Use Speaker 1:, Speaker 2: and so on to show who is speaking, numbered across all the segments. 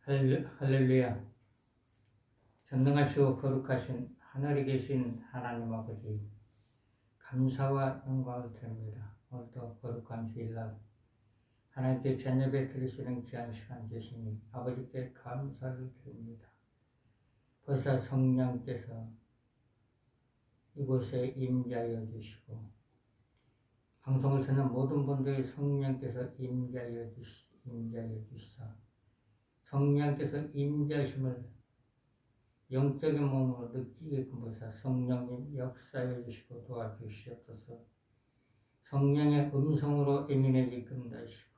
Speaker 1: 할렐루야. 전능하시고 거룩하신 하늘에 계신 하나님 아버지, 감사와 영광을 드립니다. 오늘도 거룩한 주일날 하나님께 전예배 드리시는 귀한 시간 주시니 아버지께 감사를 드립니다. 벌써 성령께서 이곳에 임재하여 주시고 방송을 듣는 모든 분들이 성령께서 임재하여 주시사 성령께서 임재하심을 영적인 몸으로 느끼게끔 보사 성령님 역사해 주시고 도와주시옵소서. 성령의 음성으로 예민해지게끔 하시고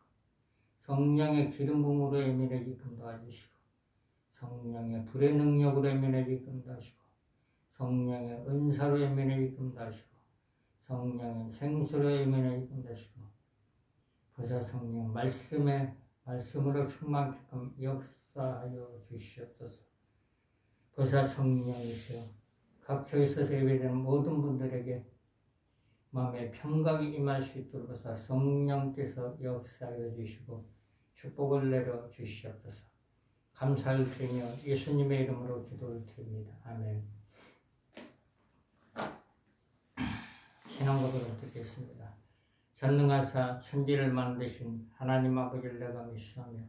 Speaker 1: 성령의 기름 부음으로 예민해지게끔 도와주시고 성령의 불의 능력으로 예민해지게끔 하시고 성령의 은사로 예민해지게끔 하시고 성령의 생수로 예민해지게끔 하시고 보사 성령 말씀으로 충만케끔 역사하여 주시옵소서. 보사 성령이시여 각처에 있어서 예배되는 모든 분들에게 마음의 평강이 임할 수 있도록 보사 성령께서 역사하여 주시고 축복을 내려 주시옵소서. 감사를 드리며 예수님의 이름으로 기도를 드립니다. 아멘. 신앙고백을 듣겠습니다. 전능하사 천지를 만드신 하나님 아버지를 내가 믿사오며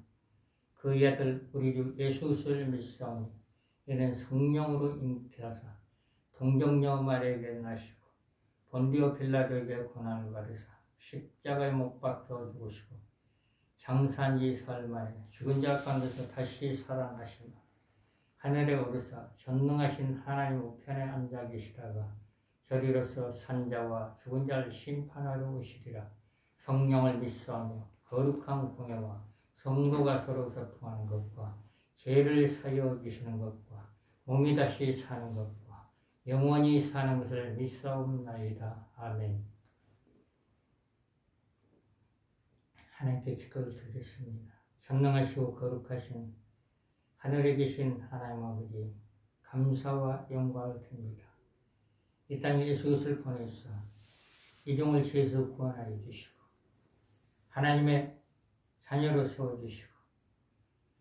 Speaker 1: 그의 아들 우리 주 예수 그리스도를 믿사오니 이는 성령으로 잉태하사 동정녀 마리아에게 나시고 본디오 빌라도에게 고난을 받으사 십자가에 못 박혀 죽으시고 장사한 지 사흘 만에 죽은 자 가운데서 다시 살아나시며 하늘에 오르사 전능하신 하나님 우편에 앉아 계시다가 저리로서 산자와 죽은 자를 심판하러 오시리라. 성령을 믿사오며 거룩한 공예와 성도가 서로 교통하는 것과 죄를 사여 주시는 것과 몸이 다시 사는 것과 영원히 사는 것을 믿사옵나이다. 아멘. 하나님께 기도를 드리겠습니다. 전능하시고 거룩하신 하늘에 계신 하나님 아버지, 감사와 영광을 드립니다. 이 땅에 예수 그리스도를 보내사 이종을 죄에서 구원하여 주시고 하나님의 자녀로 세워주시고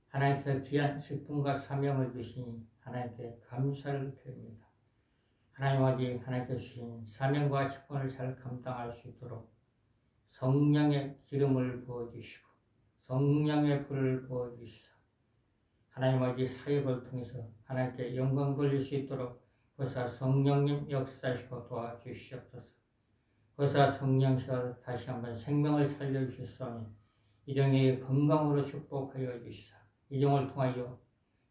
Speaker 1: 하나님께서 귀한 직분과 사명을 주시니 하나님께 감사를 드립니다. 하나님 아버지, 하나님께서 주신 사명과 직분을 잘 감당할 수 있도록 성령의 기름을 부어주시고 성령의 불을 부어주시사 하나님 아버지 사역을 통해서 하나님께 영광 돌릴 수 있도록 보사 성령님 역사하시고 도와주시옵소서. 보사 성령께서 다시 한번 생명을 살려주셨사오니 이종의 건강으로 축복하여 주시사 이종을 통하여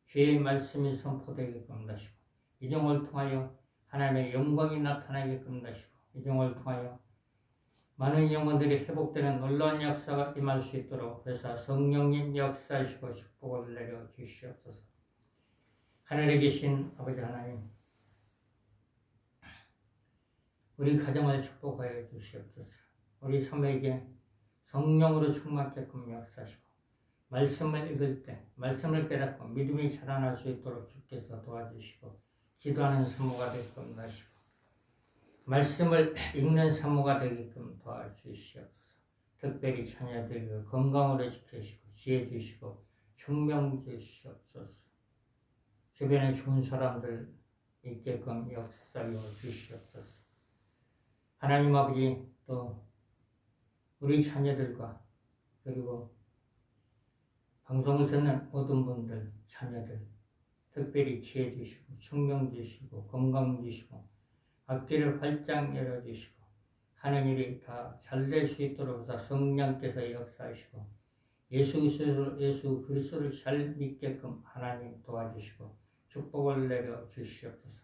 Speaker 1: 주의 말씀이 선포되게끔 하시고 이종을 통하여 하나님의 영광이 나타나게끔 하시고 이종을 통하여 많은 영혼들이 회복되는 놀라운 역사가 임할 수 있도록 보사 성령님 역사하시고 축복을 내려 주시옵소서. 하늘에 계신 아버지 하나님, 우리 가정을 축복하여 주시옵소서. 우리 삶에게 성령으로 충만케끔 역사하시고 말씀을 읽을 때 말씀을 깨닫고 믿음이 자라날 수 있도록 주께서 도와주시고 기도하는 사모가 되게끔 하시고 말씀을 읽는 사모가 되게끔 도와주시옵소서. 특별히 자녀들을 건강으로 지키시고 지혜 주시고 총명 주시옵소서. 주변에 좋은 사람들 있게끔 역사하여 주시옵소서. 하나님 아버지, 또 우리 자녀들과 그리고 방송을 듣는 모든 분들, 자녀들 특별히 지혜 주시고 총명 주시고 건강 주시고 앞길을 활짝 열어주시고 하는 일이 다 잘 될 수 있도록 성령께서 역사하시고 예수 그리스도를 잘 믿게끔 하나님 도와주시고 축복을 내려 주시옵소서.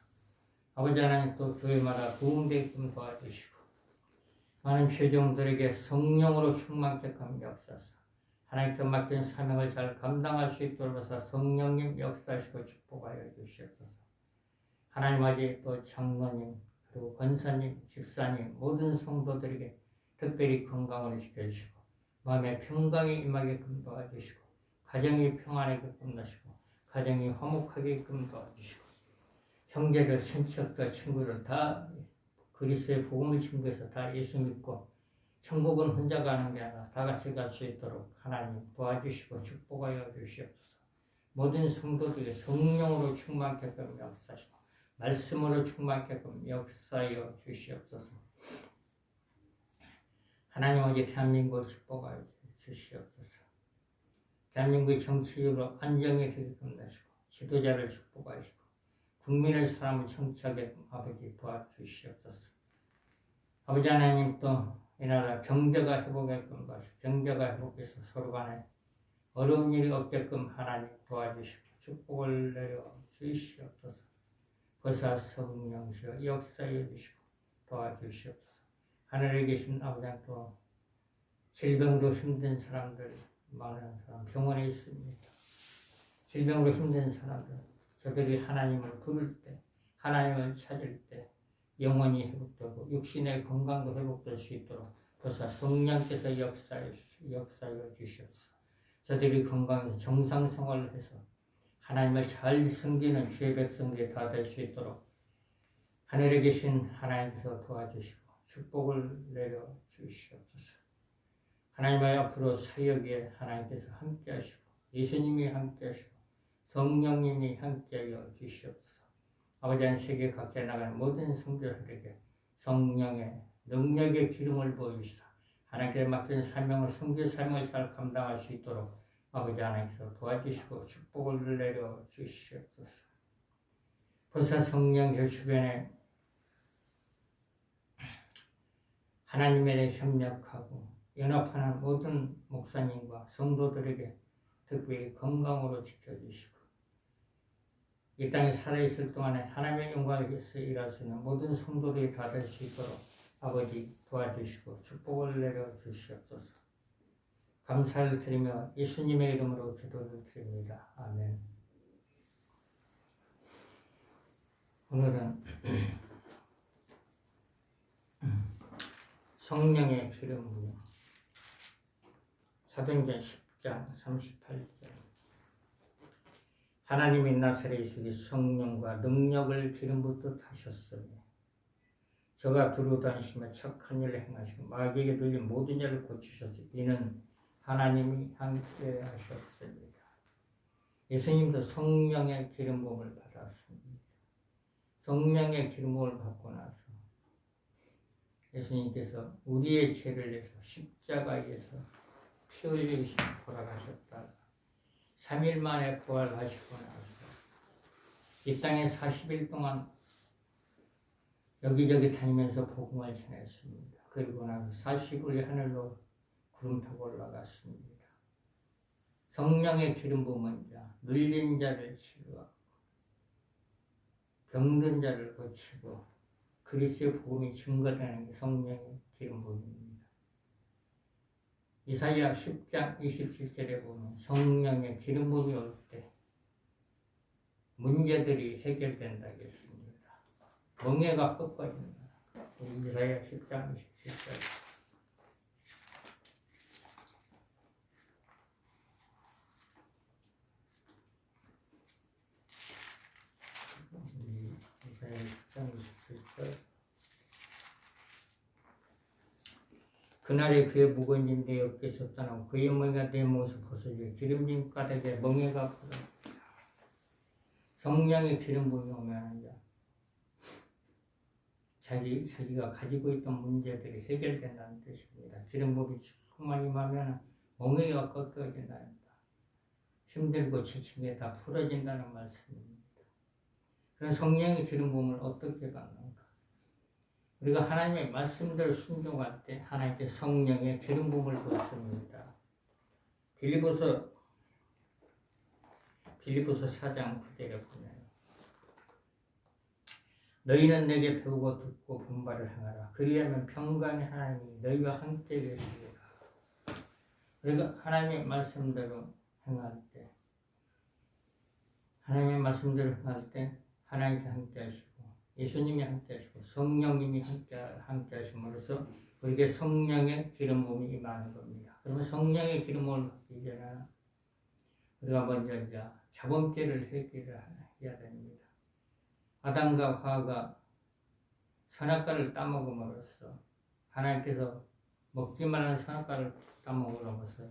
Speaker 1: 아버지 하나님, 또 교회마다 부흥되게끔 도와주시고 많은 죄종들에게 성령으로 충만케끔 역사하사 하나님께서 맡긴 사명을 잘 감당할 수 있도록 해서 성령님 역사하시고 축복하여 주시옵소서. 하나님 아버지, 또 장로님 그리고 권사님, 집사님 모든 성도들에게 특별히 건강을 지켜주시고 마음의 평강이 임하게끔 도와주시고 가정이 평안하게끔 하시고 가정이 화목하게끔 도와주시고 형제들, 친척들, 친구들 다 그리스도의 복음을 증거해서 다 예수 믿고 천국은 혼자 가는 게 아니라 다 같이 갈 수 있도록 하나님 도와주시고 축복하여 주시옵소서. 모든 성도들이 성령으로 충만케끔 역사하시고 말씀으로 충만케끔 역사하여 주시옵소서. 하나님 아버지 대한민국을 축복하여 주시옵소서. 대한민국의 정치적으로 안정이 되게끔 하시고 지도자를 축복하시고 국민의 사람을 청취하게끔 아버지 도와주시옵소서. 아버지 하나님 또 이 나라 경제가 회복하게끔 하시고 경제가 회복해서 서로 간에 어려운 일이 없게끔 하나님 도와주시고 축복을 내려 주시옵소서. 보사 성령이시여 역사해 주시고 도와주시옵소서. 하늘에 계신 아버지 또 질병으로 힘든 사람들 많은 사람 병원에 있습니다. 질병으로 힘든 사람들 저들이 하나님을 부를 때 하나님을 찾을 때 영혼이 회복되고 육신의 건강도 회복될 수 있도록 보사 성령께서 역사해 주시옵소서. 저들이 건강해서 정상생활을 해서 하나님을 잘 섬기는 주의 백성들이 다 될 수 있도록 하늘에 계신 하나님께서 도와주시고 축복을 내려 주시옵소서. 하나님의 앞으로 사역에 하나님께서 함께 하시고 예수님이 함께 하시고 성령님이 함께하여 주시옵소서. 아버지 한 세계 각지에 나가는 모든 성도들에게 성령의 능력의 기름을 부어주시사 하나님께 맡긴 사명을 선교 사명을 잘 감당할 수 있도록 아버지 하나님께서 도와주시고 축복을 내려 주시옵소서. 보사 성령 제 주변에 하나님의 협력하고 연합하는 모든 목사님과 성도들에게 특별히 건강으로 지켜주시고 이 땅에 살아있을 동안에 하나님의 영광을 위해서 일할 수 있는 모든 성도들이 다 될 수 있도록 아버지 도와주시고 축복을 내려 주시옵소서. 감사를 드리며 예수님의 이름으로 기도를 드립니다. 아멘. 오늘은 성령의 기름 부음 사도행전 10장 38절 하나님이 나사렛 예수께 성령과 능력을 기름 붓듯 하셨으니 저가 두루 다니시며 착한 일을 행하시고 마귀에게 눌린 모든 일을 고치셨으니 이는 하나님이 함께 하셨습니다. 예수님도 성령의 기름 부음을 받았습니다. 성령의 기름 부음을 받고 나서 예수님께서 우리의 죄를 위해서 십자가에서 피 흘리시고 돌아가셨다가 3일 만에 부활하시고 나서 이 땅에 40일 동안 여기저기 다니면서 복음을 전했습니다. 그리고 나서 40일 하늘로 구름 타고 올라갔습니다. 성령의 기름 부음은 자, 눌린 자를 치유하고 병든 자를 고치고 그리스도의 복음이 증거되는 게 성령의 기름 부음입니다. 이사야 10장 27절에 보면 성령의 기름 부음이 올 때 문제들이 해결된다 했습니다. 멍에가 꺾어진다. 이사야 10장 27절. 이사야 10장 27절. 그날에 그의 무거운 짐 내 어깨에서 떠나고 그의 멍에가 내 몸에서 벗어지고 기름진 가닥에 멍에가 풀어집니다. 성령의 기름 부음이 오면 이제 자기가 가지고 있던 문제들이 해결된다는 뜻입니다. 기름 부음이 충만히 임하면 멍에가 꺾어진답니다. 힘들고 지친 게 다 풀어진다는 말씀입니다. 그런 성령의 기름 부음을 어떻게 받는가? 우리가 하나님의 말씀대로 순종할 때 하나님께 성령의 기름 부음을 받습니다. 빌립보서 4장 9절에 보면 너희는 내게 배우고 듣고 분발을 행하라. 그리하면 평강의 하나님이 너희와 함께 계시리라. 우리가 하나님의 말씀대로 행할 때 하나님께 함께 하시고 예수님이 함께 하시고 성령님이 함께 하심으로써 우리에게 성령의 기름 부음이 임하는 겁니다. 그러면 성령의 기름 부음을 받기 전에 우리가 먼저 이제 자범죄를 해결해야 됩니다. 아담과 하와가 선악과를 따먹음으로써 하나님께서 먹지 말라는 선악과를 따먹음으로써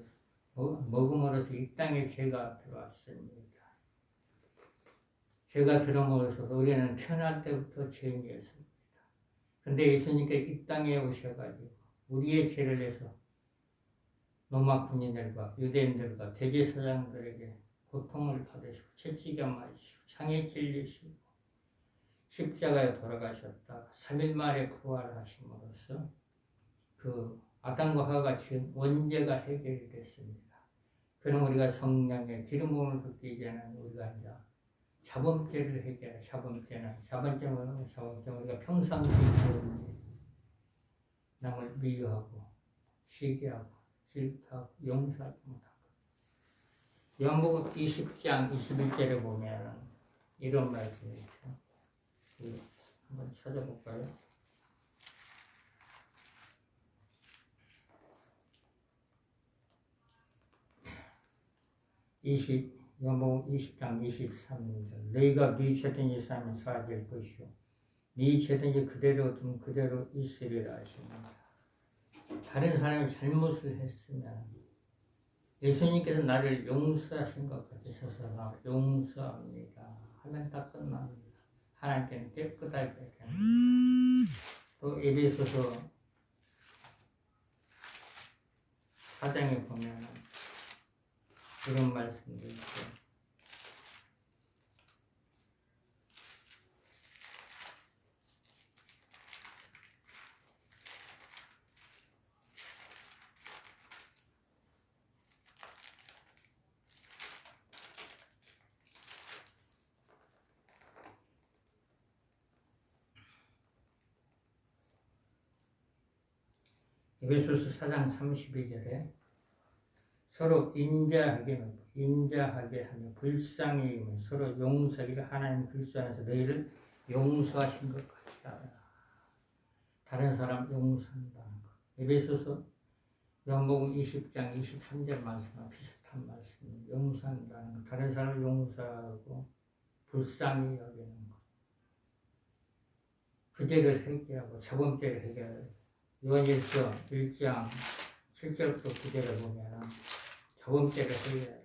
Speaker 1: 이 땅에 죄가 들어왔습니다. 죄가 들어먹어서 우리는 태어날 때부터 죄인이었습니다. 근데 예수님께 이 땅에 오셔가지고 우리의 죄를 내서 로마 군인들과 유대인들과 대제사장들에게 고통을 받으시고 채찍에 맞으시고 창에 찔리시고 십자가에 돌아가셨다가 3일 만에 부활하심으로써 그 아담과 하와가 지은 원죄가 해결이 됐습니다. 그럼 우리가 성령의 기름 부음을 받기 이제는 우리가 이제 자범죄를 해결해. 자범죄는 우리가 평상시 지은 죄, 남을 미워하고 시기하고 질투하고 용서하지 못하고. 요한복음 20장 21절에 보면 이런 말씀이 있죠. 한번 찾아볼까요? 요한복음 20장 23절 너희가 네 죄든지 싸면 사하될 것이요 네 죄든지 그대로 두면 그대로 있으리라 하십니다. 다른 사람이 잘못을 했으면 예수님께서 나를 용서하신 것 같으셔서 용서합니다 하면 딱 끝납니다. 하나님께는 깨끗하게 됩니다. 또 에베소서 4장에 보면 이런 말씀도 있죠. 에베소서 4장 32절에 서로 인자하게 하며 불쌍히 여기며 서로 용서하기를 하나님 그리스도 안에서 너희를 용서하신 것 같이 하라. 다른 사람 용서한다는 것. 에베소서 요한복음 20장 23절 말씀과 비슷한 말씀. 용서한다는 것. 다른 사람을 용서하고 불쌍히 여기는 것. 그 죄를 해결하고 자범죄를 해결하고 요한일서 1장 7절부터 9절을 보면 자범죄를 해결해라.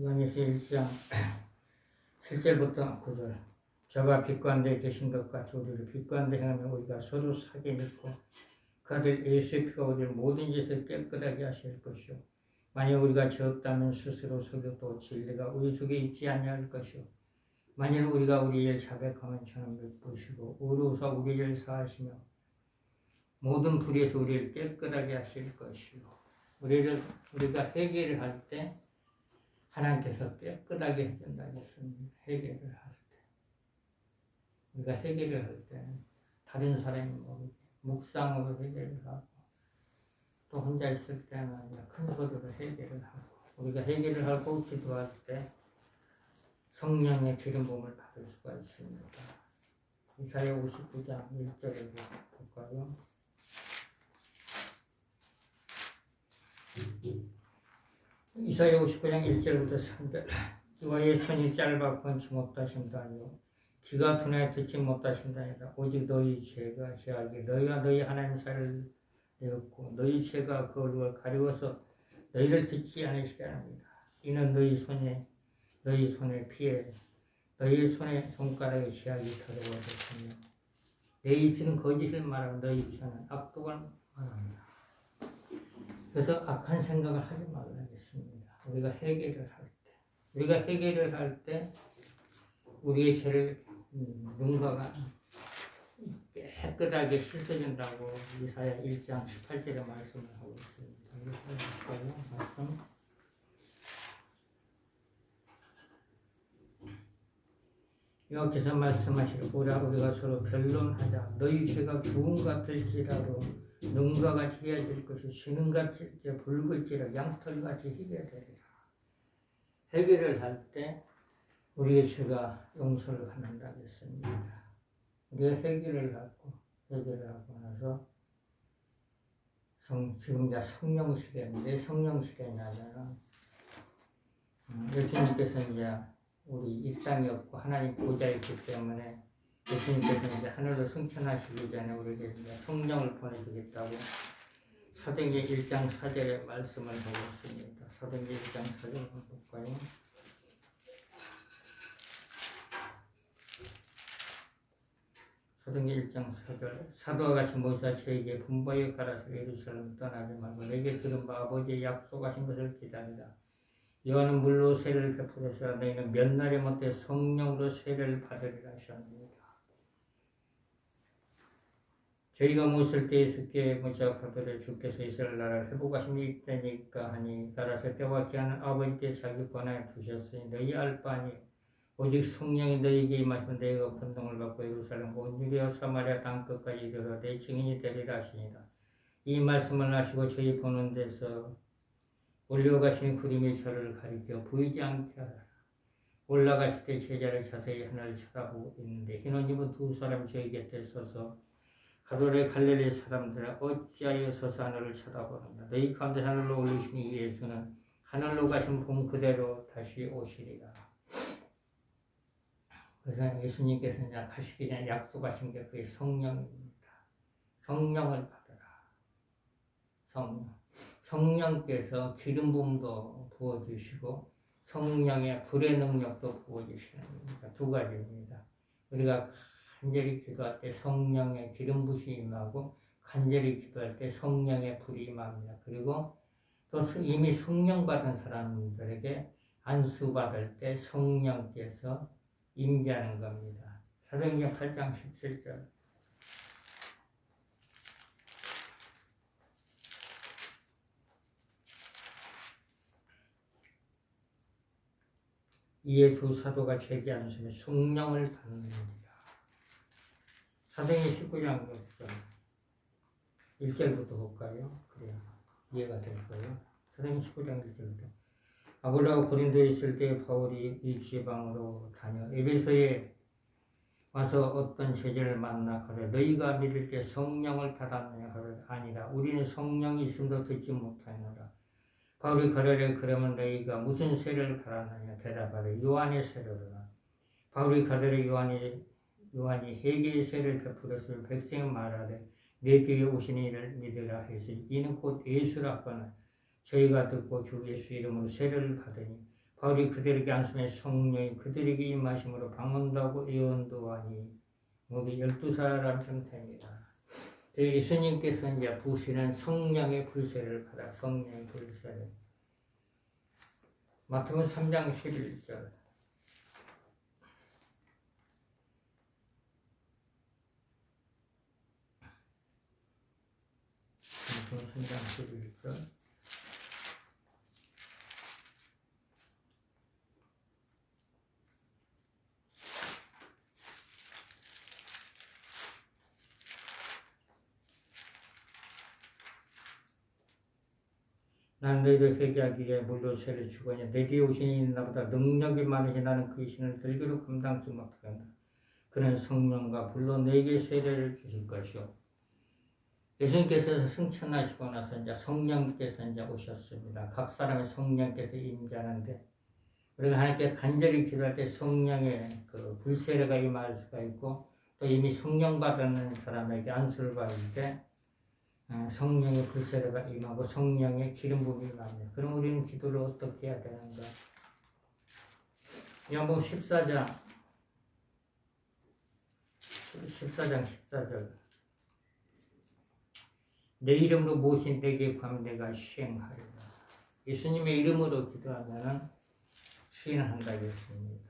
Speaker 1: 요한일서 1장 7절부터 9절 저가 빛 가운데 계신 것 같이 우리를 빛 가운데 행하며 우리가 서로 사귀 믿고 그 아들 예수의 피가 우리를 모든 짓을 깨끗하게 하실 것이요 만약 우리가 죄 없다면 스스로 속여도 진리가 우리 속에 있지 아니할 것이요 만일 우리가 우리를 자백하면 저는 미쁘시고 의로우사 우리를 사하시며 모든 불의에서 우리를 깨끗하게 하실 것이요 우리가 해결을 할 때 하나님께서 깨끗하게 해준다고 했습니다. 해결을 할 때 우리가 해결을 할 때 다른 사람이 모르게 묵상으로 해결을 하고 또 혼자 있을 때는 큰 소리로 해결을 하고 우리가 해결을 하고 기도할 때 성령의 기름 부음을 받을 수가 있습니다. 이사야 59장 1절을 볼까요? 이사야 59장 1절부터 3절 여호와의 손이 짧아 건치 못하신다 하며 귀가 둔하여 듣지 못하신다 아니다. 오직 너희 죄가 죄악이 너희와 너희 하나님 사이를 내었고 너희 죄가 그 얼굴을 가리워서 너희를 듣지 않으시게 합니다. 이는 너희 손에 피해 너희 손에 손가락에 죄악이 더러워졌으며 내 입술은 거짓을 말하고 너희 입술은 악독을 말합니다. 그래서 악한 생각을 하지 말라겠습니다. 우리가 해결을 할 때 우리의 죄를 누군가가 깨끗하게 씻어준다고 이사야 1장 18절에 말씀을 하고 있습니다. 말씀. 여호와께서 말씀하시기를 우리가 서로 변론하자. 너희 죄가 죽음 같을지라도 눈과 같이 헤어질 것이 신음같이 붉을지라 양털같이 희게 되리라. 해결을 할 때 우리의 죄가 용서를 받는다고 했습니다. 우리가 해결을 하고 나서 지금 이제 성령 시대인데 성령 시대냐면은 예수님께서 이제 우리 이 땅에 없고 하나님 보좌에 있기 때문에 예수님께서 이제 하늘로 승천하시기 전에 우리에게 성령을 보내주겠다고 사도행전 1장 4절의 말씀을 하고 있습니다. 사도행전 1장 4절 한번 볼까요? 사도행전 1장 4절 사도와 같이 모시사 저에게 분부하여 가라사 예루살렘 떠나지 말고 내게 들은 바 아버지의 약속하신 것을 기다리라. 요한은 물로 세례를 베풀었으나 너희는 몇 날에 못해 성령으로 세례를 받으리라 하셨습니다. 저희가 모실 때 예수께 모시아 가더래 주께서 이스라엘 나라를 회복하심이 있다니까 하니 가라사 때와 기한은 아버지께 자기 권한에 두셨으니 너희 알 바 아니요 오직 성령이 너희에게 임하시면 너희가 권능을 받고 예루살렘 온 유대와 사마리아 땅끝까지 이르러 내 증인이 되리라 하시니라. 이 말씀을 하시고 저희 보는 데서 올려가신 구름이 저를 가리켜 보이지 않게 하라. 올라가실 때 제자를 자세히 하늘을 쳐다보고 있는데 흰 옷 입은 두 사람이 저희 곁에 서서 가로되 갈릴리 사람들아 어찌하여 서서 하늘을 쳐다보느냐. 너희 가운데 하늘로 올리신 이 예수는 하늘로 가신 분 그대로 다시 오시리라. 그래서 예수님께서 이제 가시기 전에 약속하신 게 그게 성령입니다. 성령을 받으라. 성령. 성령께서 기름 부음도 부어주시고 성령의 불의 능력도 부어주시는 겁니다. 두 가지입니다. 우리가 간절히 기도할 때 성령의 기름 부심이 임하고 간절히 기도할 때 성령의 불이 임합니다. 그리고 또 이미 성령 받은 사람들에게 안수 받을 때 성령께서 임재하는 겁니다. 사도행전 8장 17절 이에 두 사도가 제게 안수며 성령을 받는지라. 사도행전 19장 1절부터 볼까요? 그래야 이해가 될 거예요. 사도행전 19장 1절부터 아볼로가 고린도에 있을 때 바울이 이 지방으로 다녀 에베소에 와서 어떤 제자를 만나 가되 너희가 믿을 때 성령을 받았느냐 하되 아니라 우리는 성령이 있음도 듣지 못하노라. 바울이 가로되 그러면 너희가 무슨 세례를 받았느냐 대답하되 요한의 세례로라. 바울이 가로되 요한이 회개의 세례를 베풀었을 백성이 말하되 내 뒤에 오신 이를 믿으라 해서 이는 곧 예수라 하거늘 저희가 듣고 주 예수 이름으로 세례를 받으니 바울이 그들에게 안수며 성령이 그들에게 임하심으로 방언도 예언도 하니 모두 12사람 형태입니다. 예수님께서 이제 부으시는 성령의 불세를 받아 성령의 불세를 마태복음 3장 11절 마태복음 3장 11절 나는 너희를 회개하기 위해 물로 세례를 주거니 내 뒤에 오신 이는 나보다 능력이 많으신 나는 그 신을 들기로 감당치 못하겠다. 그는 성령과 불로 너에게 세례를 주실 것이요. 예수님께서 승천하시고 나서 이제 성령께서 이제 오셨습니다. 각 사람의 성령께서 임재하는데 우리가 하나님께 간절히 기도할 때 성령의 그 불세례가 임할 수가 있고 또 이미 성령 받는 사람에게 안수를 받을 때 성령의 불세례가 임하고 성령의 기름 부음이 임합니다. 그럼 우리는 기도를 어떻게 해야 되는가? 요한복음 14장 14절 내 이름으로 무엇인 내게 구하면 내가 시행하리라. 예수님의 이름으로 기도하면 시행한다 했습니다.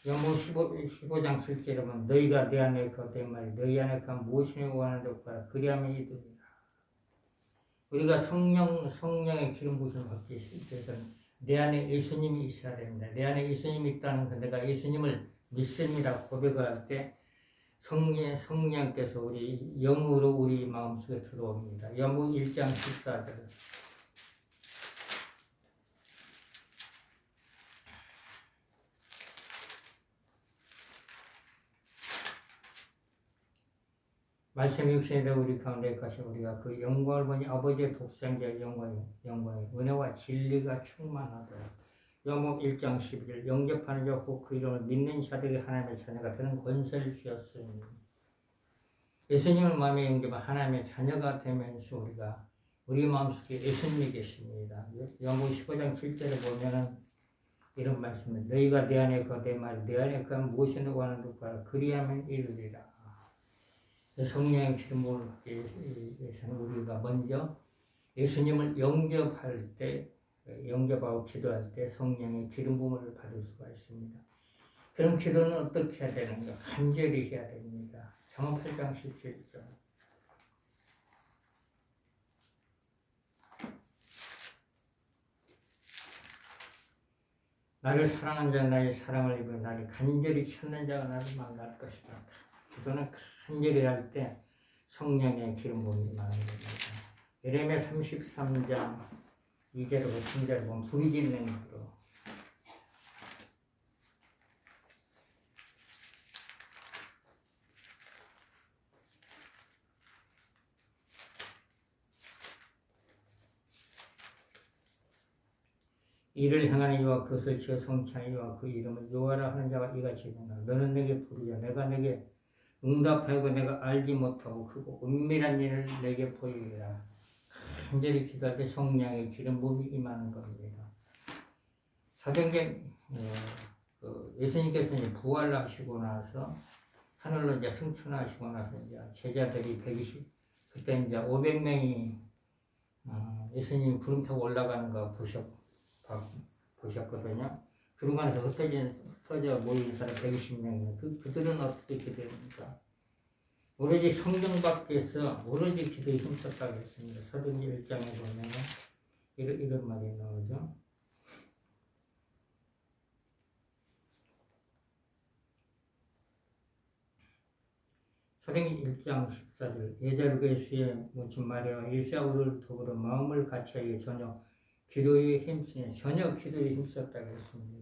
Speaker 1: 요한복음 15장 7절에 보면 너희가 내 안에 거된 말이 너희 안에 가 무엇이냐 원하는 데 구하라 그리하면 이루리라. 우리가 성령의 기름 부으심을 받기 위해서는 내 안에 예수님이 있어야 됩니다. 내 안에 예수님이 있다는 건 내가 예수님을 믿습니다 고백할 때 성령께서 우리 영으로 우리 마음속에 들어옵니다. 요한복음 1장 14절 말씀이 육신이 되어 우리 가운데 가신 우리가 그 영광을 보니 아버지의 독생자의 영광이 은혜와 진리가 충만하더라. 요한복음 1장 12절 영접하는 자 곧 그 이름을 믿는 자들에게 하나님의 자녀가 되는 권세를 주었으니 예수님을 마음에 영접한 하나님의 자녀가 되면서 우리가 우리 마음속에 예수님이 계십니다. 요한복음 15장 7절에 보면은 이런 말씀을 너희가 내 안에 거하 내 말이 내 안에 거하면 무엇이 너고 하는 누구라 그리하면 이루리라. 성령의 기름 부음을 받기 위해서는 우리가 먼저 예수님을 영접할 때 영접하고 기도할 때 성령의 기름 부음을 받을 수가 있습니다. 그럼 기도는 어떻게 해야 되는가? 간절히 해야 됩니다. 잠언 8장 17절 나를 사랑하는 자는 나의 사랑을 입어 나를 간절히 찾는 자가 나를 만날 것이다. 기도는 간절히 할 때 성령의 기름 부음이 많은 겁니다. 예레미야 33장 2절로 3절을 보면 불이 짓는 기도 이를 행하는 이와 그것을 지어 성취하는 이와 그 이름을 여호와라 하는 자가 이같이 된다. 너는 내게 부르자 내가 내게 응답하고 내가 알지 못하고 크고 은밀한 일을 내게 보이리라. 간절히 기도할 때 성령의 기름 부음이 임하는 겁니다. 사도행전 예수님께서 이제 부활하시고 나서 하늘로 이제 승천하시고 나서 이제 제자들이 120 그때 이제 500명이 예수님 구름 타고 올라가는 거 보셨거든요. 그러고 나서 흩어져 모인 사람 120명이네. 그들은 어떻게 기도합니까? 오로지 성령 밖에서 오로지 기도에 힘썼다고 했습니다. 사도행전 1장에 보면 이런 말이 나오죠. 사도행전 1장 14절 예자로 예수의 모친 마리아와 예수하고를 더불어 마음을 같이하여 전혀 기도에 힘썼다고 했습니다.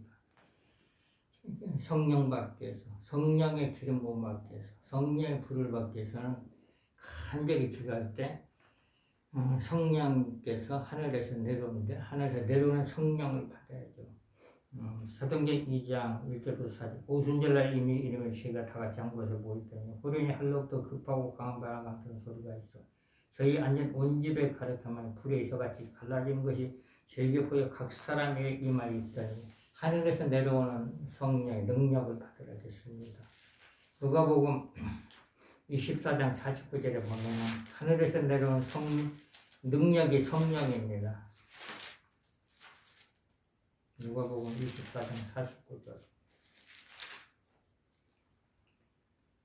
Speaker 1: 성령 밖에서 성령의 기름 부음 밖에서 성령의 불을 받기 위해서는 간절히 기도할 때 성령께서 하늘에서 내려오는데 하늘에서 내려오는 성령을 받아야죠. 사도행전 2장 1절부터 4절 오순절날 이미 이름을 저희가 다같이 한 곳에 모였더니 호련히 할로부터 급하고 강한 바람 같은 소리가 있어 저희 앉은 온 집에 가득하면 불의 혀같이 갈라진 것이 저에게 보여 각 사람에게 임하여 있더니 하늘에서 내려오는 성령의 능력을 받으라겠습니다. 누가복음 24장 49절에 보면 하늘에서 내려온 능력이 성령입니다. 누가복음 24장 49절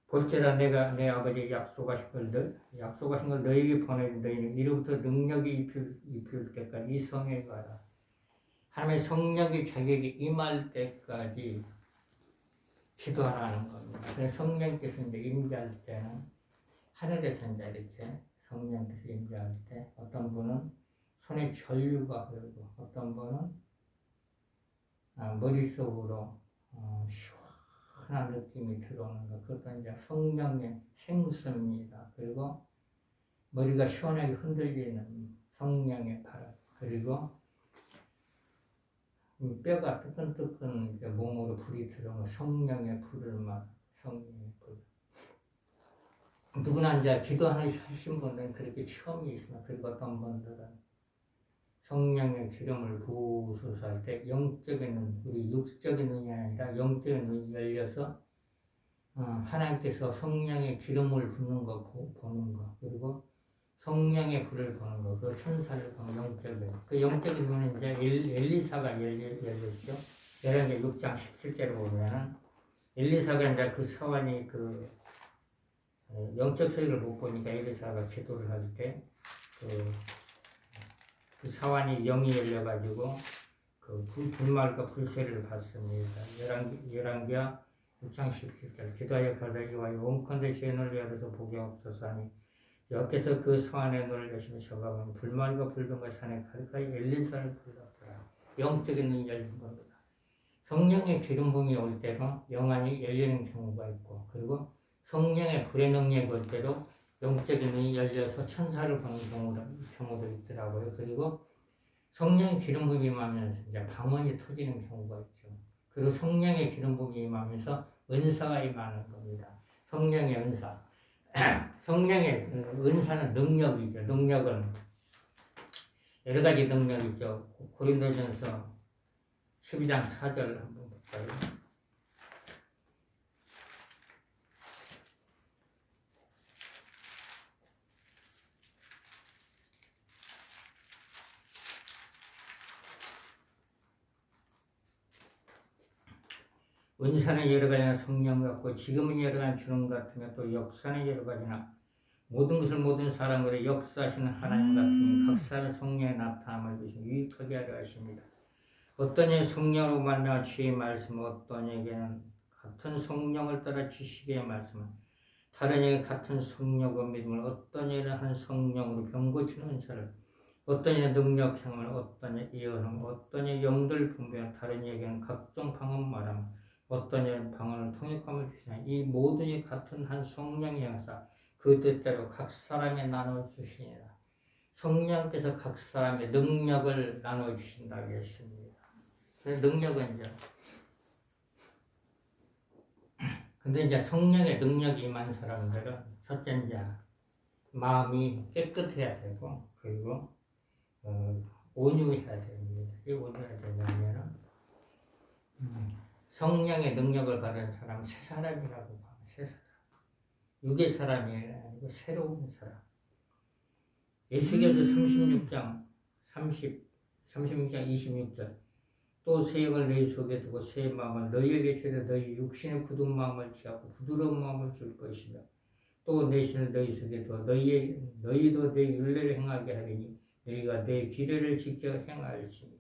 Speaker 1: 볼지라 내가 내 아버지 약속하신 걸 너희에게 보내준 너희는 이로부터 능력이 입힐 때까지 이 성에 가라. 하나님의 성령이 자기에게 임할 때까지 기도하라는 겁니다. 그래서 성령께서 이제 임재할 때는 하늘에서 이제 이렇게 성령께서 임재할 때 어떤 분은 손에 전류가 흐르고 어떤 분은 머릿속으로 시원한 느낌이 들어오는 것 그것도 이제 성령의 생수입니다. 그리고 머리가 시원하게 흔들리는 성령의 바람 그리고 뼈가 뜨끈뜨끈 몸으로 불이 들어오는 성령의 불을 성령의 불. 누구나 이제 기도하신 분들은 그렇게 체험이 있으나 그리고 어떤 분들은 성령의 기름을 부으소서 할 때 영적인 눈, 우리 육적인 눈이 아니라 영적인 눈이 열려서 하나님께서 성령의 기름을 붓는 거 보는 거 그리고 성령의 불을 보는 거, 그 천사를 보는 영적인 그 영적인 눈은 이제 엘리사가 열렸죠. 열왕기상 6장 17절을 보면은 엘리사가 이제 그 사환이 그 영적 세계를 못 보니까 엘리사가 기도를 할 때 그 사환이 영이 열려가지고 그 불말과 불세를 받습니다. 열왕기하 6장 17절 기도하여 가라기 와요 온컨대 죄인을 위하여서 복이 없소서 하니 여호와께서 그 성안에 눈을 여시며 저가면 불말과 불병과 산에 가득하여 엘리사를 불렀더라. 영적인 눈이 열린 겁니다. 성령의 기름 부음이 올 때도 영안이 열리는 경우가 있고 그리고 성령의 불의 능력이 올 때도 영적인 눈이 열려서 천사를 보는 경우도 있더라고요. 그리고 성령의 기름 부음이 임하면서 이제 방언이 터지는 경우가 있죠. 그리고 성령의 기름 부음이 임하면서 은사가 임하는 겁니다. 성령의 은사. 성령의 은사는 능력이죠. 능력은 여러 가지 능력이 있죠. 고린도전서 12장 4절 한번 볼까요? 은사는 여러 가지나 성령 같고 지금은 여러 가지 주는 것 같으며 또 역사는 여러 가지나 모든 것을 모든 사람으로 역사하시는 하나님 같으니 각 사람의 성령의 나타남을 보시며 유익하게 하려 하십니다. 어떤 이는 성령으로 말미암아 지혜의 말씀, 어떤 이에게는 같은 성령을 따라 지식의 말씀은, 다른 이에게 같은 성령과 믿음을, 어떤 이는 한 성령으로 병 고치는 은사를, 어떤 이는 능력 행함을, 어떤 이는 예언함을, 어떤 이는 영들 분배하, 다른 이에게는 각종 방언 말함을, 어떤 이는 방언을 통역함을 주시나 이 모든이 같은 한 성령이 하사 그 뜻대로 각 사람에 나눠 주시니라. 성령께서 각 사람의 능력을 나눠 주신다고 했습니다. 능력은 이제 근데 이제 성령의 능력이 임한 사람들은 첫째 이제 마음이 깨끗해야 되고 그리고 온유해야 됩니다. 이 온유해야 되냐면은 성령의 능력을 받은 사람 새 사람이라고 봐. 새 사람. 육의 사람이 아니고 새로운 사람. 예수께서 36장 26절 또 새 영을 너희 속에 두고 새 마음을 너희에게 주려 너희 육신의 굳은 마음을 취하고 부드러운 마음을 줄 것이며 또 내 신을 너희 속에 두어 너희도 내 율례를 행하게 하리니 너희가 내 규례를 지켜 행할지니라.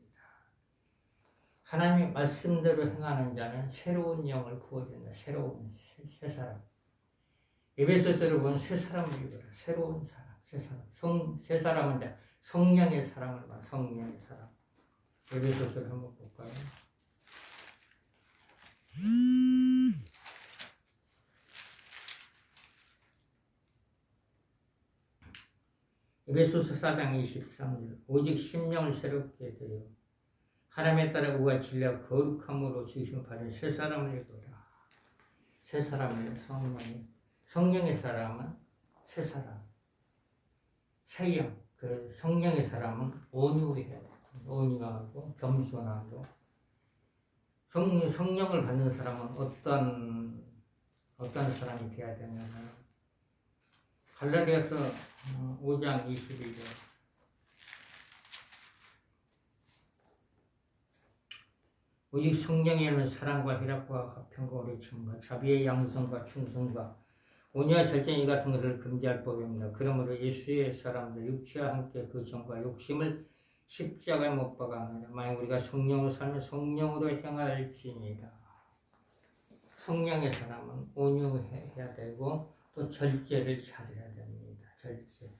Speaker 1: 하나님의 말씀대로 행하는 자는 새로운 영을 부어준다. 새로운 새 사람. 에베소서를 보면 새 사람을 입어라. 새로운 사람, 새 사람. 새 사람은 이제 성령의 사람을 봐. 성령의 사람. 에베소서를 한번 볼까요? 에베소서 4장 23절 오직 심령을 새롭게 되어 하나님에 따라 우와 진리와 거룩함으로 지으심을 받은 새 사람을 입어라. 새 사람을 성령의 사람은 새 사람, 새 영. 그 성령의 사람은 온유해야 돼. 온유하고 겸손하고 성령을 받는 사람은 어떤 사람이 되어야 되냐면 갈라디아서 5장 22절 오직 성령의 열매는 사랑과 희락과 화평과 오래침과 자비의 양성과 충성과 온유와 절제는 이 같은 것을 금지할 법입니다. 그러므로 예수의 사람들 육체와 함께 그 정과 욕심을 십자가에 못 박아내라. 만약 우리가 성령으로 살면 성령으로 행할지니라. 성령의 사람은 온유해야 되고 또 절제를 잘해야 됩니다. 절제.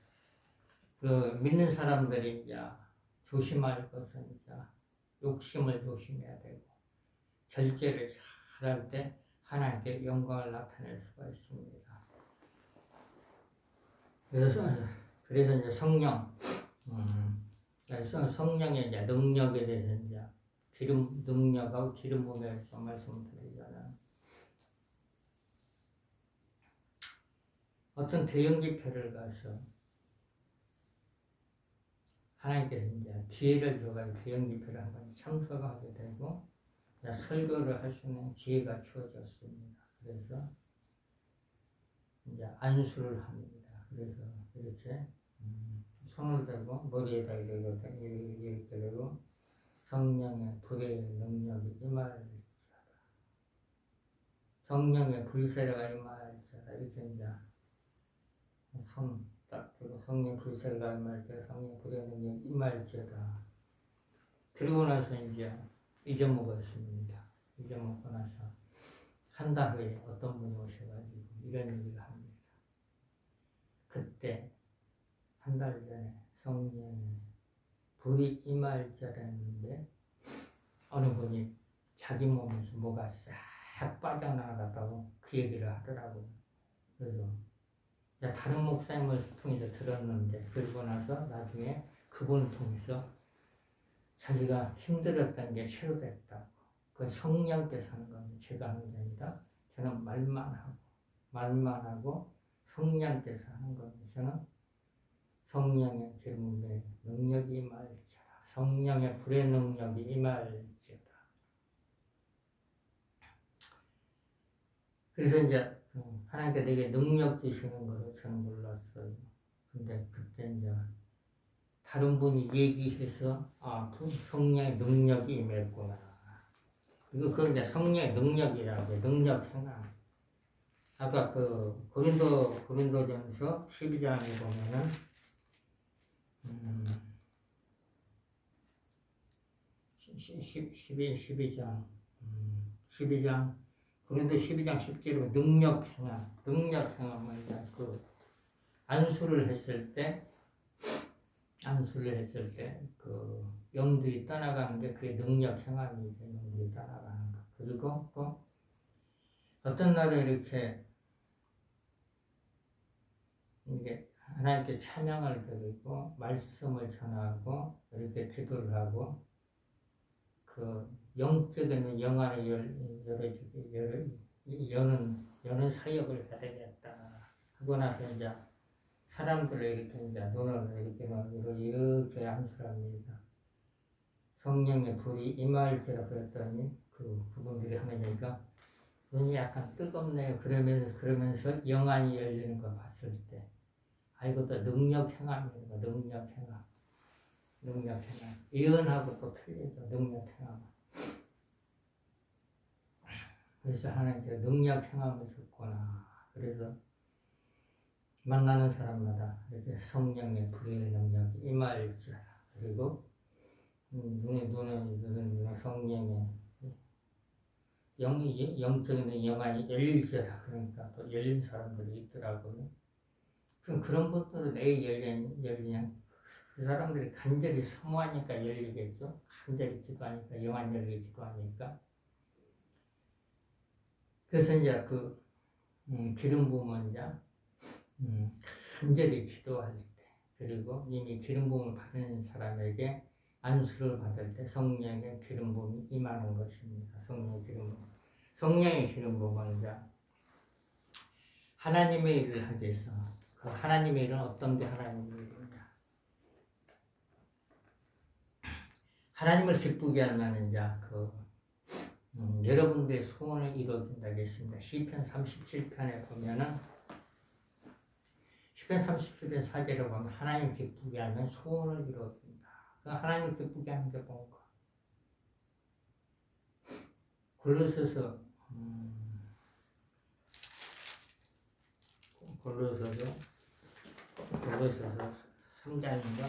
Speaker 1: 그 믿는 사람들이 이제 조심할 것은 이제 욕심을 조심해야 되고 절제를 잘할 때 하나님께 영광을 나타낼 수가 있습니다. 그래서 이제 성령의 이제 능력에 대해서 이제 능력하고 기름 부음에 좀 말씀드리자면 어떤 대형 집회를 가서 하나님께서 이제 기회를 줘가지고 대형 집회를 한번 참석하게 되고 설교를 할 수 있는 기회가 주어졌습니다. 그래서 이제 안수를 합니다. 그래서 이렇게 손을 대고 머리에다 이렇게 대고 성령의 불의 능력이 임할지어다. 성령의 불세례가 임할지어다. 이렇게 이제 손 딱 들고 성령 불세례가 임할지어다. 성령 불의 능력이 임할지어다. 그리고 나서 이제 잊어먹었습니다. 잊어먹고 나서 한 달 후에 어떤 분이 오셔가지고 이런 얘기를 합니다. 그때 한 달 전에 성령의 불이 임할지어다는데 어느 분이 자기 몸에서 뭐가 싹 빠져나갔다고 그 얘기를 하더라고요. 그래서 다른 목사님을 통해서 들었는데 그러고 나서 나중에 그분을 통해서 자기가 힘들었던 게 치료됐다고. 그 성령께서 하는 겁니다. 제가 하는 게 아니라 저는 말만 하고 성령께서 하는 겁니다. 저는 성령의 기름의 능력이 임할지어다. 성령의 불의 능력이 임할지어다. 그래서 이제 하나님께 내게 능력 주시는 것을 저는 몰랐어요. 근데 그때 이제 다른 분이 얘기해서 그 성령의 능력이 임했구나. 그걸 이제 성령의 능력이라고 해요. 능력 행함. 아까 그 고린도전서 12장에 보면은 12장 고린도 12장 10절에 능력 행함은 이제 그 안수를 했을 때 그 영들이 떠나가는 게 그게 능력 행함이죠. 영들이 떠나가는 거. 그리고 또 어떤 날에 이렇게 이게 하나님께 찬양을 드리고 말씀을 전하고 이렇게 기도를 하고 그 영적인 영 안에 여는 사역을 해야 되겠다 하고 나서 이제 사람들을 이렇게 이제 눈을 이렇게 안수합니다. 성령의 불이 임할지라 그랬더니 그분들이 하는 얘기가 눈이 약간 뜨겁네요. 그러면서 영안이 열리는 걸 봤을 때 이것도 능력 행함입니다. 능력 행함. 예언하고 또 틀리죠. 능력 행함. 그래서 하나님께 능력 행함을 줬구나. 그래서 만나는 사람마다 이렇게 성령의 불의 능력이 임할지어다. 그리고 눈에 성령의 영적인 영안이 열릴지어다. 그러니까 또 열린 사람들이 있더라고요. 그런 것들은 왜 열리냐? 그 사람들이 간절히 사모하니까 열리겠죠. 간절히 기도하니까, 영안 열리게 기도하니까. 그래서 이제 기름 부음은 이제 간절히 기도할 때, 그리고 이미 기름 부음을 받은 사람에게 안수를 받을 때 성령의 기름 부음이 임하는 것입니다. 성령의 기름 부음은 이제 하나님의 일을 하기 위해서. 그 하나님의 일은 어떤 게 하나님의 일이냐? 하나님을 기쁘게 하면 이제 여러분들의 소원을 이루어준다고 했습니다. 시편 37편에 보면은 시편 37편 4절에 보면 하나님 기쁘게 하면 소원을 이루어준다. 그 하나님 기쁘게 하는 게 뭔가? 골로새서 3장인가?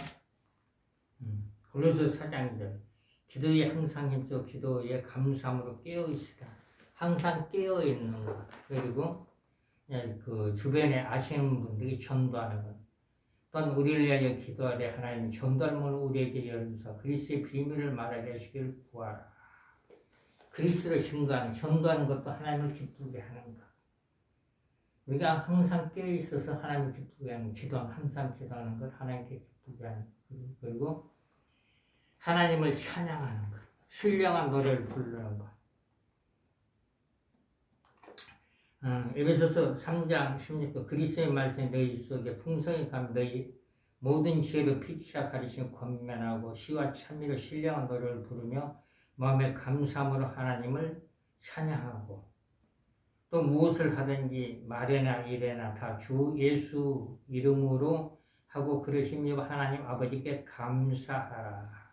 Speaker 1: 골로새서 4장이죠. 기도에 항상 힘써 기도에 감사함으로 깨어있으라. 항상 깨어있는 것. 그리고 그 주변에 아시는 분들이 전도하는 것. 또한 우리를 위하여 기도하되 하나님 전도할 문을 우리에게 열어주사 그리스도의 비밀을 말하게 하시기를 구하라. 그리스도를 증거하는 전도하는 것도 하나님을 기쁘게 하는 것. 우리가 항상 깨어있어서 하나님을 기쁘게 하는 항상 기도하는 것, 하나님께 기쁘게 하는 것. 그리고 하나님을 찬양하는 것, 신령한 노래를 부르는 것. 에베소서 3장 16절 그리스도의 말씀이 너희 속에 풍성히 감 너희 모든 지혜로 피치아 가르치며 권면하고 시와 찬미로 신령한 노래를 부르며 마음의 감사함으로 하나님을 찬양하고 또 무엇을 하든지 말에나 일에나 다 주 예수 이름으로 하고 그를 힘입어 하나님 아버지께 감사하라.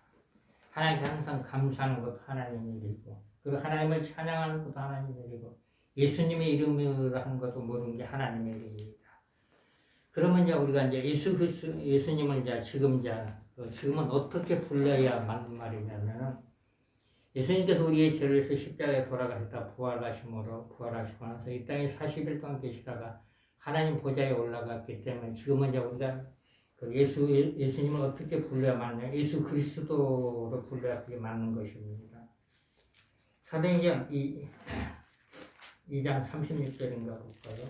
Speaker 1: 하나님께 항상 감사하는 것도 하나님의 일이고 그리고 하나님을 찬양하는 것도 하나님의 일이고 예수님의 이름으로 하는 것도 모든 게 하나님의 일입니다. 그러면 이제 우리가 이제 예수님을 이제 지금은 어떻게 불러야 맞는 말이냐면은 예수님께서 우리의 죄를 위해서 십자가에 돌아가셨다 부활하시고 나서 이 땅에 40일 동안 계시다가 하나님 보좌에 올라갔기 때문에 지금은 이제 우리가 예수님을 어떻게 불러야 맞냐? 예수 그리스도로 불러야 그게 맞는 것입니다. 사도행전 2장 36절인가 볼까요?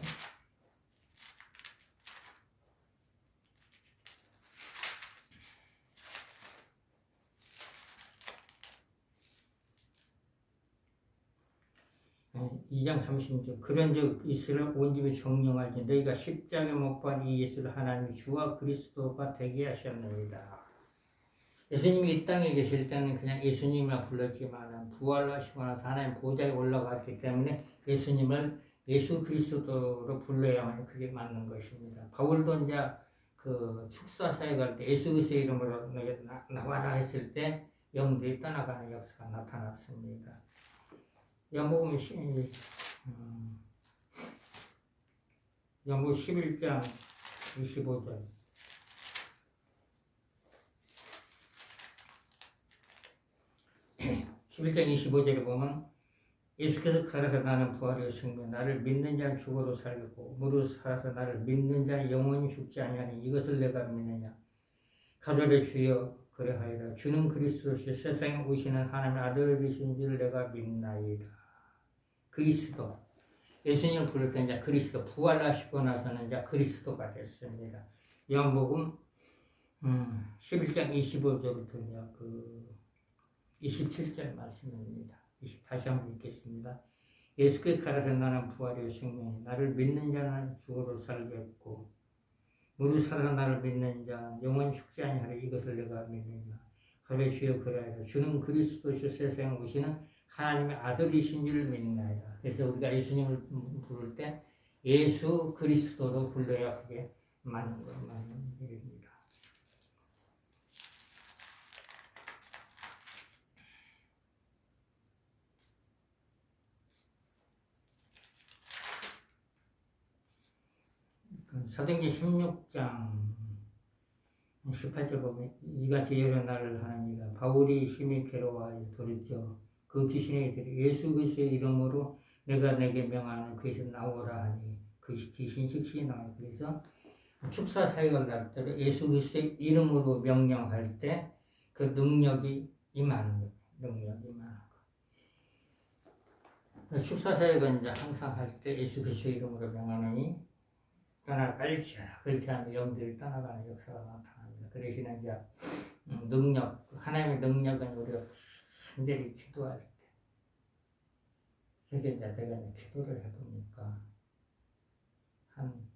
Speaker 1: 2장 30절 그런즉 이스라엘 온 집이 정령하지 너희가 십자가에 못 박은 이 예수를 하나님이 주와 그리스도가 되게 하셨느니라. 예수님이 이 땅에 계실 때는 그냥 예수님이라 불렀지만 부활하시고 나서 하나님 보좌에 올라갔기 때문에 예수님을 예수 그리스도로 불러야만 그게 맞는 것입니다. 바울도 이제 그 축사사에 갈 때 예수 그리스도의 이름으로 나와라 했을 때 영들이 떠나가는 역사가 나타났습니다. 연복음 11장 25절 11장 25절에 보면 예수께서 가라사 나는 부활이요 생명 나를 믿는 자는 죽어도 살겠고 무릇 살아서 나를 믿는 자는 영원히 죽지 아니하니 이것을 내가 믿느냐 가로되 주여 그래하이다 주는 그리스도시 세상에 오시는 하나님의 아들이신 줄 내가 믿나이다. 그리스도 예수님을 부를 때 이제 그리스도 부활하시고 나서는 이제 그리스도가 됐습니다. 요한복음 11장 25절부터 이제 그 27절 말씀입니다. 다시 한번 읽겠습니다. 예수께서 가라사 나는 부활이요 생명이 나를 믿는 자는 죽어도 살겠고 무릇 살아 나를 믿는 자는 영원히 죽지 아니하리 이것을 내가 믿느냐 가로되 주여 그리하이다 주는 그리스도시요 세상에 오시는 하나님의 아들이신 줄 믿나이다. 그래서 우리가 예수님을 부를 때 예수 그리스도로 불러야 그게 맞는 일입니다. 사도행전 16장 18절 보면 이같이 여러 날을 하느니라 바울이 심히 괴로워하여 돌이켜 그 귀신의 이들이 예수 그리스도의 이름으로 내가 내게 명하는 그에서 나오라 하니 그 귀신 즉시 나와요. 그래서 축사 사역을 할 때 예수 그리스도의 이름으로 명령할 때 그 능력이 임하는 거예요. 능력이 임하는 거. 축사 사역은 이제 항상 할 때 예수 그리스도의 이름으로 명하느니 떠나갈지어다. 그렇게 하면 영들이 떠나가는 역사가 나타납니다. 그 대신에 이제 능력, 하나님의 능력은 우리가 순전히 기도할 때. 그게 이제 내가 기도를 해보니까 한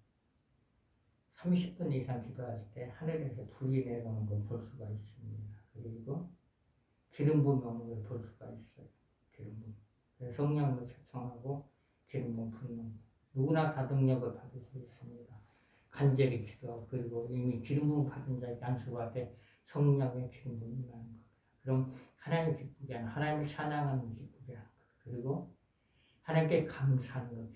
Speaker 1: 30분 이상 기도할 때 하늘에서 불이 내려오는 걸 볼 수가 있습니다. 그리고 기름 부음이 오는 걸 볼 수가 있어요. 기름 부음. 성령을 초청하고 기름 부음 붓는 거. 누구나 다 능력을 받을 수 있습니다. 간절히 기도하고 그리고 이미 기름 부음 받은 자에게 안수할 때 성령의 기름 부음이 임하는 겁니다. 그럼 하나님을 기쁘게 하는 하나님을 찬양하는 기쁘게 하는 것 그리고 하나님께 감사하는 것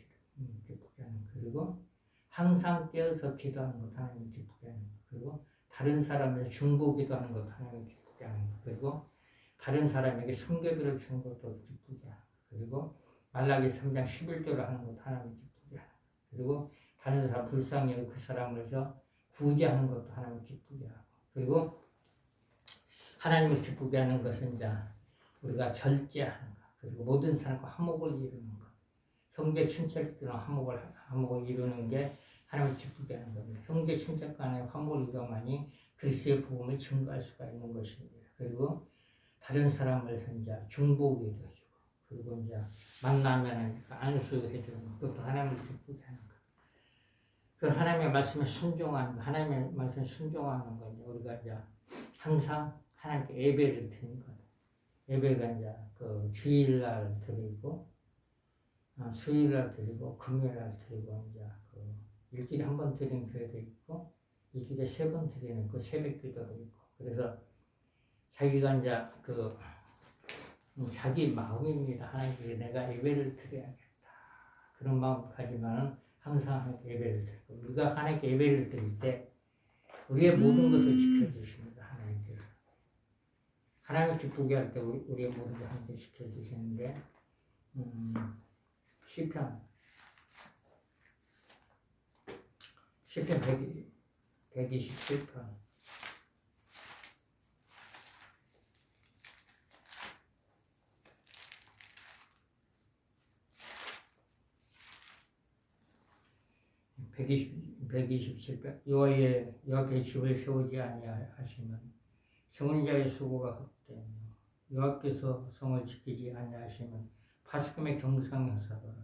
Speaker 1: 기쁘게 하는 것 그리고 항상 깨어서 기도하는 것 하나님을 기쁘게 하는 것 그리고 다른 사람을 중보기도 하는 것 하나님을 기쁘게 하는 것 그리고 다른 사람에게 성교비를 주는 것도 기쁘게 하는 것 그리고 말라기 3장 11절을 하는 것 하나님을 기쁘게 하는 것 그리고 다른 사람 불쌍히 그 사람을 구제하는 것도 하나님을 기쁘게 하고 그리고 하나님을 기쁘게 하는 것은 이제 우리가 절제하는 것 그리고 모든 사람과 화목을 이루는 것 형제 친척들은 화목을 이루는 게 하나님을 기쁘게 하는 겁니다. 형제 친척 간의 화목을 이루어야만이 그리스도의 복음을 증거할 수가 있는 것입니다. 그리고 다른 사람을 이제 중보기도 해주고 그리고 이제 만나면 안수해 주는 것 그것도 하나님을 기쁘게 하는 것 그 하나님의 말씀에 순종하는 것 하나님의 말씀에 순종하는 거 이제 우리가 이제 항상 하나님께 예배를 드리는 것 예배가 이제 그 주일날 드리고 수요일날 드리고 금요일날 드리고 이제 그 일주일에 한 번 드리는 교회도 있고 일주일에 3번 드리는 그 새벽기도도 있고 그래서 자기가 이제 그 자기 마음입니다. 하나님께 내가 예배를 드려야겠다 그런 마음 가지만은 항상 하나님께 예배를 드리고 우리가 하나님께 예배를 드릴 때 우리의 모든 것을 지켜주십니다. 하나님께서 하나님을 기쁘게 할 때 우리의 모든 것을 하나님께 지켜주시는데 시편 127편 127편 여호와의 집을 세우지 아니하시면 세운 자의 수고가 헛되며 여호와께서 성을 지키지 아니하시면 파수꾼의 경성하사도라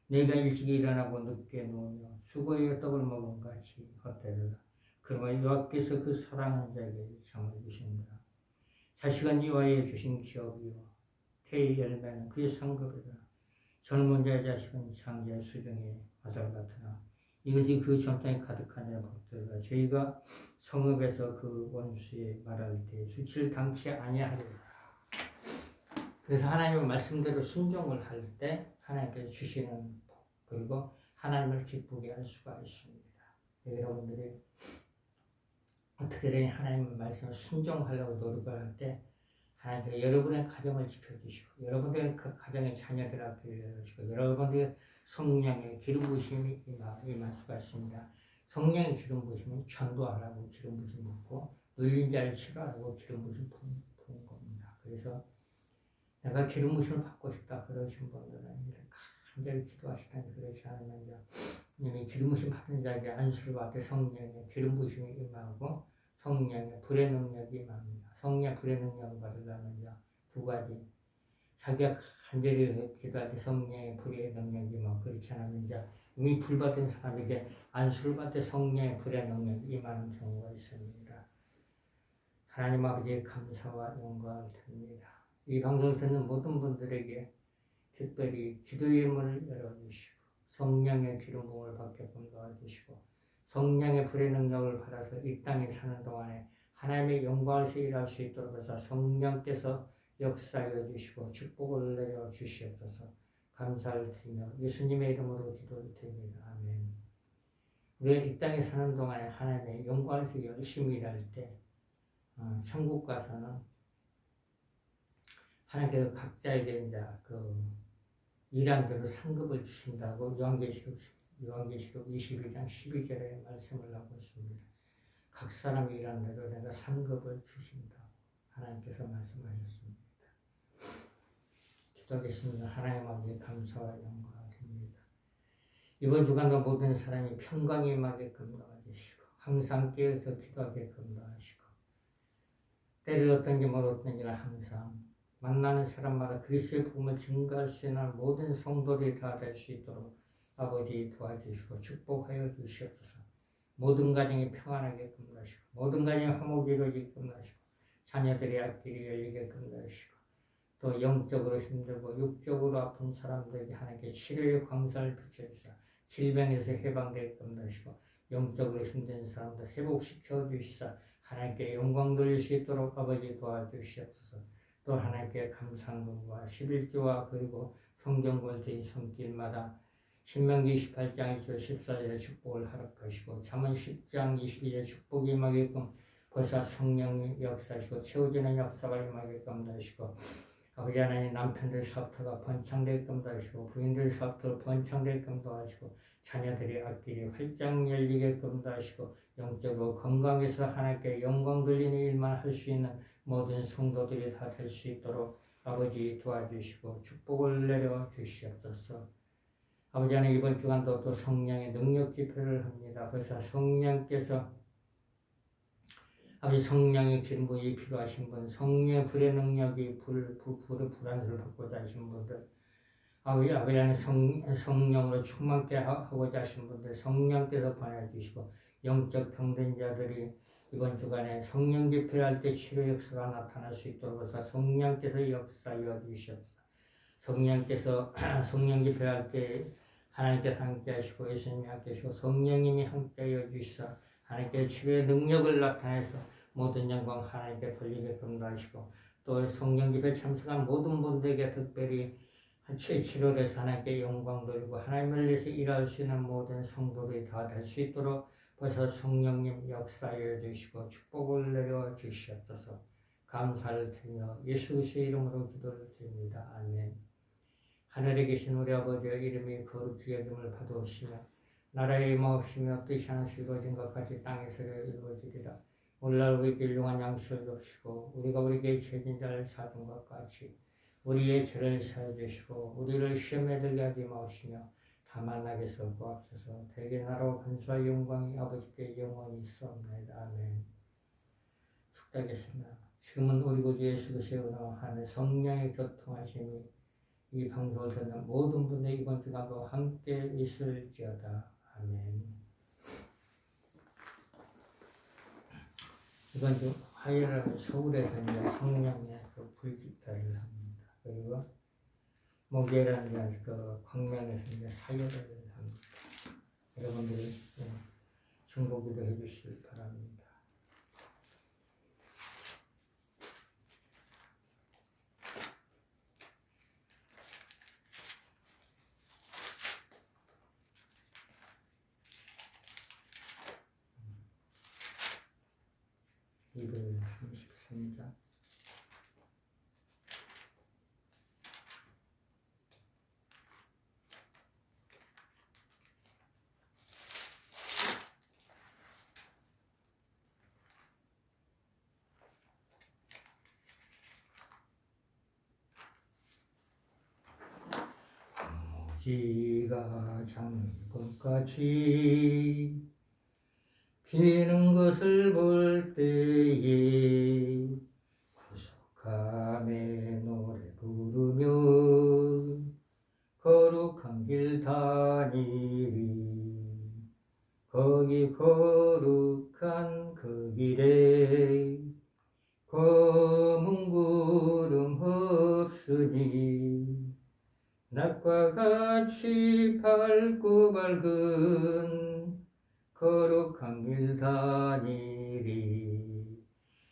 Speaker 1: 내가 일찍 일어나고 늦게 누우며 수고의 떡을 먹은 같이 헛되리라. 그러면 여호와께서 그 사랑하는 자에게 잠을 주십니다. 자식은 이와에 주신 기업이요 태의 열매는 그의 상급이다. 젊은 자의 자식은 장자의 수정의 화살 같으나 이것이 그 전통에 가득한 자의 복들이라. 저희가 성읍에서 그 원수의 말할 때 수치를 당치 아니하리라. 그래서 하나님의 말씀대로 순종을 할 때 하나님께서 주시는 복, 그리고 하나님을 기쁘게 할 수가 있습니다. 여러분들이 어떻게든 하나님의 말씀을 순종하려고 노력할 때 하나님께서 여러분의 가정을 지켜주시고 여러분들의 그 가정의 자녀들한테 열어주시고 여러분들의 성령의 기름 부으심이 임할 수가 있습니다. 성령의 기름 부으심은 전도하라고 기름 부으심 붓고 눌린 자를 치료하라고 기름 부으심 부은 겁니다. 그래서 내가 기름 부으심을 받고 싶다 그러신 분들은 간절히 기도하시다니 그렇지 않으면 이미 기름 부으심 받은 자에게 안수를 받아 성령의 기름 부으심이 임하고 성령의 불의 능력이 임합니다. 성령 불의 능력을 받으려면 두 가지 자기가 간절히 기도할 때 성령의 불의 능력이 임하고 그렇지 않으면 이미 불 받은 사람에게 안수를 받아 성령의 불의 능력이 임하는 경우가 있습니다. 하나님 아버지의 감사와 영광을 드립니다. 이 방송을 듣는 모든 분들에게 특별히 기도의 문을 열어주시고 성령의 기름 부음을 받게끔 도와주시고 성령의 불의 능력을 받아서 이 땅에 사는 동안에 하나님의 영광을 일할 수 있도록 해서 성령께서 역사하여 주시고 축복을 내려 주시옵소서. 감사를 드리며 예수님의 이름으로 기도를 드립니다. 아멘. 우리가 이 땅에 사는 동안에 하나님의 영광을 열심히 일할 때 천국 가서는 하나님께서 각자에게 일한 대로 상급을 주신다고 요한계시록 22장 12절에 말씀을 하고 있습니다. 각 사람이 일한 대로 내가 상급을 주신다고 하나님께서 말씀하셨습니다. 기도하겠습니다. 하나님 아버지 감사와 영광을 드립니다. 이번 주간도 모든 사람이 평강이 임하게끔 도와주시고 항상 깨어서 기도하게끔 도와주시고 때를 어떤지 뭘 어떤지가 항상 만나는 사람마다 그리스도의 복음을 증거할 수 있는 모든 성도들이 다 될 수 있도록 아버지 도와주시고 축복하여 주시옵소서. 모든 가정이 평안하게끔 하시고 모든 가정이 화목이 이루어지게끔 하시고 자녀들의 앞길이 열리게끔 하시고 또 영적으로 힘들고 육적으로 아픈 사람들에게 하나님께 치료의 광선을 비춰주시고 질병에서 해방되게끔 하시고 영적으로 힘든 사람들 회복시켜 주시사 하나님께 영광 돌릴 수 있도록 아버지 도와주시옵소서. 또 하나님께 감상금과 11조와 그리고 성경을 드신 손길마다 신명기 28장 1절 14절의 축복을 허락하시고 잠언 10장 22절의 축복이 임하게끔 벌써 성령의 역사하시고 채워지는 역사가 임하게끔 하시고 아버지 하나님 남편들 사업터가 번창되게끔 하시고 부인들 사업터 번창되게끔 하시고 자녀들의 앞길이 활짝 열리게끔 하시고 영적으로 건강해서 하나님께 영광 돌리는 일만 할 수 있는 모든 성도들이 다 될 수 있도록 아버지 도와주시고 축복을 내려 주시옵소서. 아버지 하나님 이번 주간도 또 성령의 능력 집회를 합니다. 그래서 성령께서 아버지 성령의 기름 부음이 필요하신 분, 성령의 불의 능력이 불안을 받고자 하신 분들, 아버지 하나님 성령으로 충만케 하고자 하신 분들 성령께서 보내주시고 영적 병든 자들이 이번 주간에 성령 집회를 할 때 치료 역사가 나타날 수 있도록 해서 성령께서 역사하여 주시옵소서. 성령께서 성령 집회를 할 때 하나님께서 함께 하시고 예수님이 함께 하시고 성령님이 함께 하여 주시사 하나님께서 치료의 능력을 나타내서 모든 영광 하나님께 돌리게끔 하시고 또 성령 집회 참석한 모든 분들에게 특별히 치료돼서 하나님께 영광 돌리고 하나님을 위해서 일할 수 있는 모든 성도들이 다 될 수 있도록 벌써 성령님 역사해 주시고 축복을 내려 주시옵소서. 감사를 드리며 예수 그리스도의 이름으로 기도를 드립니다. 아멘. 하늘에 계신 우리 아버지의 이름이 거룩히 여김을 받으시며 나라의 임하옵시며 뜻이 하나씩 이루어진 것 같이 땅에서 이루어지리라. 오늘날 우리에게 일용할 양식을 주시고 우리가 우리에게 죄진 자를 사준 것 같이 우리의 죄를 사해 주시고 우리를 시험에 들게 하지 마옵시며 다만 악에서 구하옵소서. 대개 나라와 근수와 영광이 아버지께 영원히 있사옵나이다. 아멘. 축복하겠습니다. 지금은 우리 구주 예수 그리스도의 은혜와 하늘 성령의 교통하심이 이 방송을 듣는 모든 분들 이번 주간도 함께 있을지어다. 아멘. 이번 주 화요일은 서울에서 이제 성령의 그 불집회를 합니다. 그리고 목요일은 이제 그 광명에서 이제 사역을 합니다. 여러분들이 중보기도 해주시길 바랍니다. 일요일 33장 지가 작는 것같이 피는 것을 볼 때에 구속함의 노래 부르며 거룩한 길 다니리. 거기 거룩한 그 길에 검은 구름 없으니 낮과 같이 밝고 밝은 거룩한 길 다니리.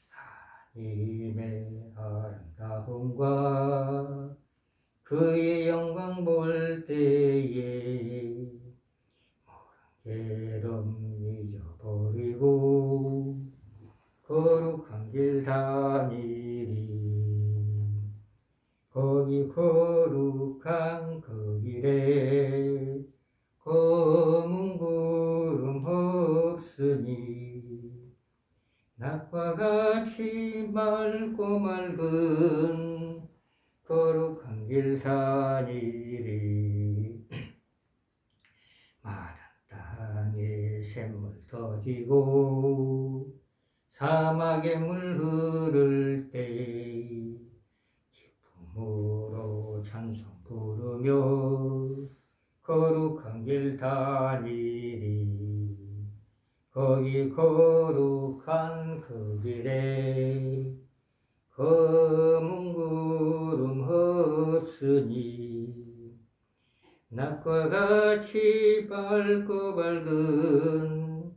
Speaker 1: 하나님의 아름다움과 그의 영광 볼 때에 모른 죄름 잊어버리고 거룩한 길 다니리. 거기 거룩한 그 길에 검은 구름 없으니 낮과 같이 맑고 맑은 거룩한 길 다니리. 마른 땅에 샘물 터지고 사막에 물 흐를 때 기쁨으로 찬송 부르며 거룩한 길 다니리. 거기 거룩한 그 길에 검은 구름 없으니 낮과 같이 밝고 밝은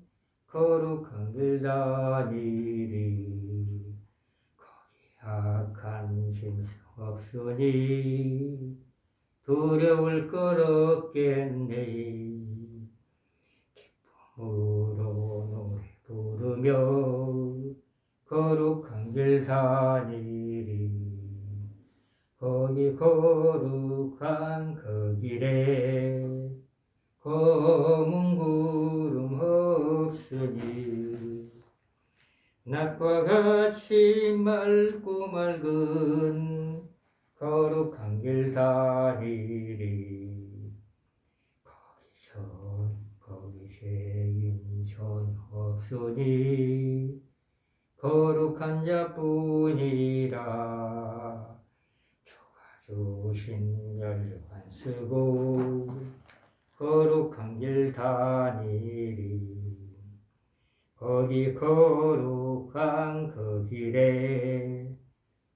Speaker 1: 거룩한 길 다니리. 거기 악한 짐승 없으니 두려울 것 없겠네. 기쁨으로 노래 부르며 거룩한 길 다니리. 거기 거룩한 그 길에 검은 구름 없으니 낮과 같이 맑고 맑은 거룩한 길 다니리. 거기 죄인 전혀 없으니 거룩한 자뿐이라. 주가 주신 연료관 쓰고 거룩한 길 다니리. 거기 거룩한 그 길에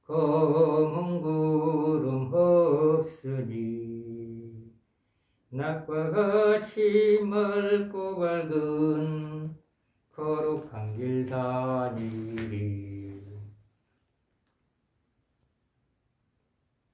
Speaker 1: 검은 구름 없으니 낮과 같이 맑고 밝은 거룩한 길